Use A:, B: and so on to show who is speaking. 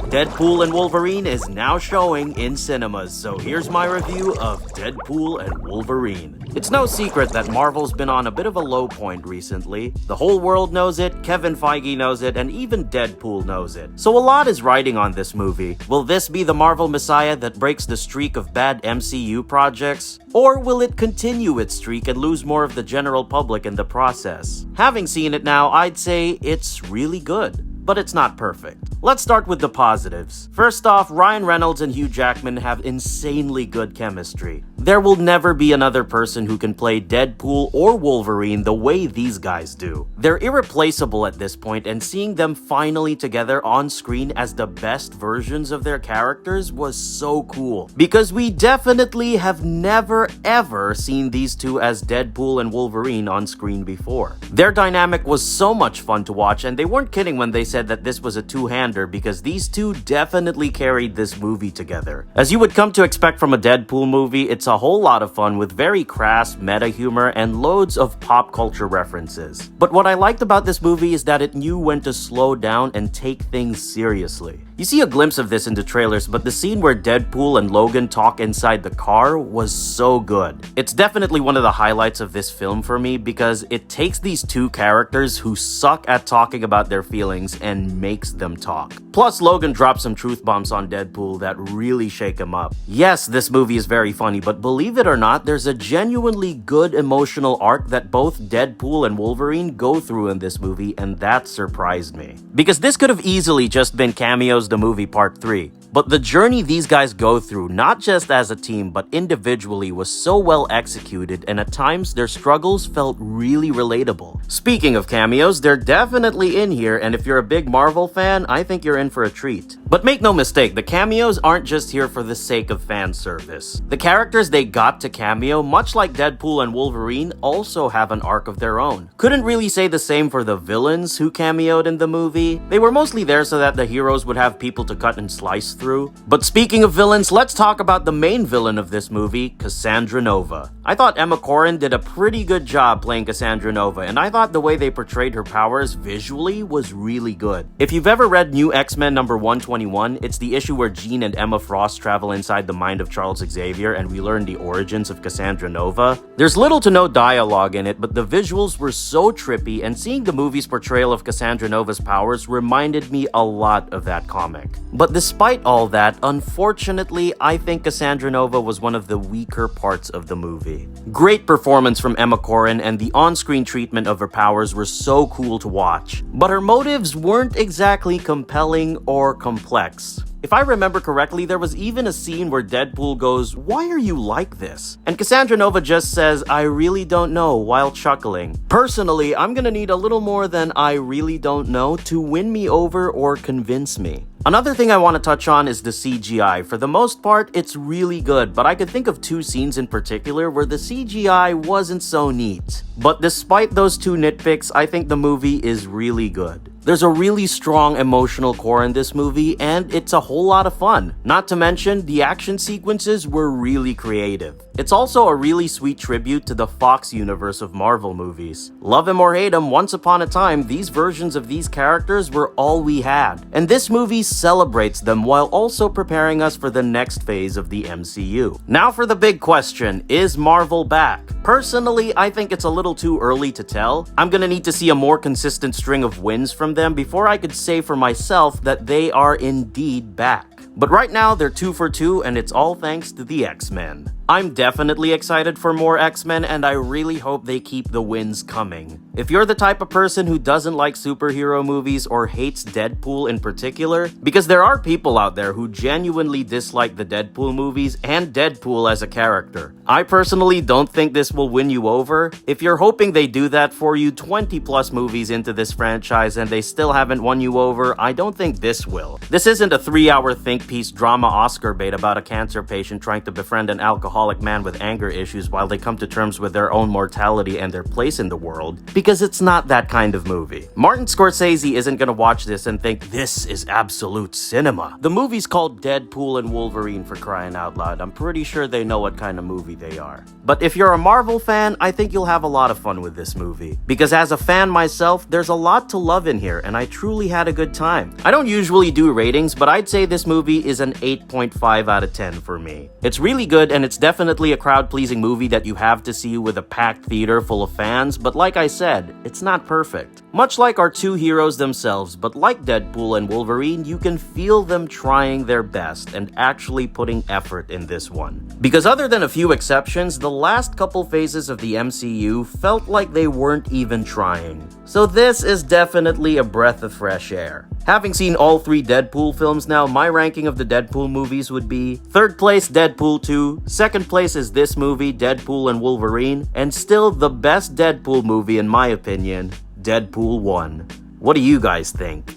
A: Deadpool and Wolverine is now showing in cinemas, so here's my review of Deadpool and Wolverine. It's no secret that Marvel's been on a bit of a low point recently. The whole world knows it, Kevin Feige knows it, and even Deadpool knows it. So a lot is riding on this movie. Will this be the Marvel Messiah that breaks the streak of bad MCU projects? Or will it continue its streak and lose more of the general public in the process? Having seen it now, I'd say it's really good, but it's not perfect. Let's start with the positives. First off, Ryan Reynolds and Hugh Jackman have insanely good chemistry. There will never be another person who can play Deadpool or Wolverine the way these guys do. They're irreplaceable at this point, and seeing them finally together on screen as the best versions of their characters was so cool. Because we definitely have never ever seen these two as Deadpool and Wolverine on screen before. Their dynamic was so much fun to watch, and they weren't kidding when they said that this was a two-hander, because these two definitely carried this movie together. As you would come to expect from a Deadpool movie, it's a whole lot of fun with very crass meta humor and loads of pop culture references. But what I liked about this movie is that it knew when to slow down and take things seriously. You see a glimpse of this in the trailers, but the scene where Deadpool and Logan talk inside the car was so good. It's definitely one of the highlights of this film for me, because it takes these two characters who suck at talking about their feelings and makes them talk. Plus, Logan drops some truth bombs on Deadpool that really shake him up. Yes, this movie is very funny, but believe it or not, there's a genuinely good emotional arc that both Deadpool and Wolverine go through in this movie, and that surprised me. Because this could have easily just been Cameos the Movie Part 3. But the journey these guys go through, not just as a team but individually, was so well executed, and at times their struggles felt really relatable. Speaking of cameos, they're definitely in here, and if you're a big Marvel fan, I think you're in for a treat. But make no mistake, the cameos aren't just here for the sake of fan service. The characters they got to cameo, much like Deadpool and Wolverine, also have an arc of their own. Couldn't really say the same for the villains who cameoed in the movie. They were mostly there so that the heroes would have people to cut and slice through. But speaking of villains, let's talk about the main villain of this movie, Cassandra Nova. I thought Emma Corrin did a pretty good job playing Cassandra Nova, and I thought the way they portrayed her powers visually was really good. If you've ever read New X-Men number 121, it's the issue where Jean and Emma Frost travel inside the mind of Charles Xavier and we learn the origins of Cassandra Nova. There's little to no dialogue in it, but the visuals were so trippy, and seeing the movie's portrayal of Cassandra Nova's powers reminded me a lot of that comic. But despite all that, unfortunately, I think Cassandra Nova was one of the weaker parts of the movie. Great performance from Emma Corrin, and the on-screen treatment of her powers were so cool to watch. But her motives weren't exactly compelling or complex. If I remember correctly, there was even a scene where Deadpool goes, "Why are you like this?" And Cassandra Nova just says, "I really don't know," while chuckling. Personally, I'm gonna need a little more than "I really don't know" to win me over or convince me. Another thing I want to touch on is the CGI. For the most part, it's really good, but I could think of two scenes in particular where the CGI wasn't so neat. But despite those two nitpicks, I think the movie is really good. There's a really strong emotional core in this movie, and it's a whole lot of fun. Not to mention, the action sequences were really creative. It's also a really sweet tribute to the Fox universe of Marvel movies. Love them or hate them, once upon a time, these versions of these characters were all we had. And this movie celebrates them while also preparing us for the next phase of the MCU. Now for the big question, is Marvel back? Personally, I think it's a little too early to tell. I'm gonna need to see a more consistent string of wins from them before I could say for myself that they are indeed back. But right now, they're 2 for 2, and it's all thanks to the X-Men. I'm definitely excited for more X-Men, and I really hope they keep the wins coming. If you're the type of person who doesn't like superhero movies or hates Deadpool in particular, because there are people out there who genuinely dislike the Deadpool movies and Deadpool as a character. I personally don't think this will win you over. If you're hoping they do that for you 20 plus movies into this franchise and they still haven't won you over, I don't think this will. This isn't a 3-hour think piece drama Oscar bait about a cancer patient trying to befriend an alcoholic alcoholic man with anger issues while they come to terms with their own mortality and their place in the world, because it's not that kind of movie. Martin Scorsese isn't gonna watch this and think this is absolute cinema. The movie's called Deadpool and Wolverine, for crying out loud. I'm pretty sure they know what kind of movie they are. But if you're a Marvel fan, I think you'll have a lot of fun with this movie. Because as a fan myself, there's a lot to love in here, and I truly had a good time. I don't usually do ratings, but I'd say this movie is an 8.5 out of 10 for me. It's really good, and it's definitely a crowd-pleasing movie that you have to see with a packed theater full of fans, but like I said, it's not perfect. Much like our two heroes themselves, but like Deadpool and Wolverine, you can feel them trying their best and actually putting effort in this one. Because other than a few exceptions, the last couple phases of the MCU felt like they weren't even trying. So this is definitely a breath of fresh air. Having seen all three Deadpool films now, my ranking of the Deadpool movies would be: third place, Deadpool 2, second place is this movie, Deadpool and Wolverine, and still the best Deadpool movie in my opinion, Deadpool 1. What do you guys think?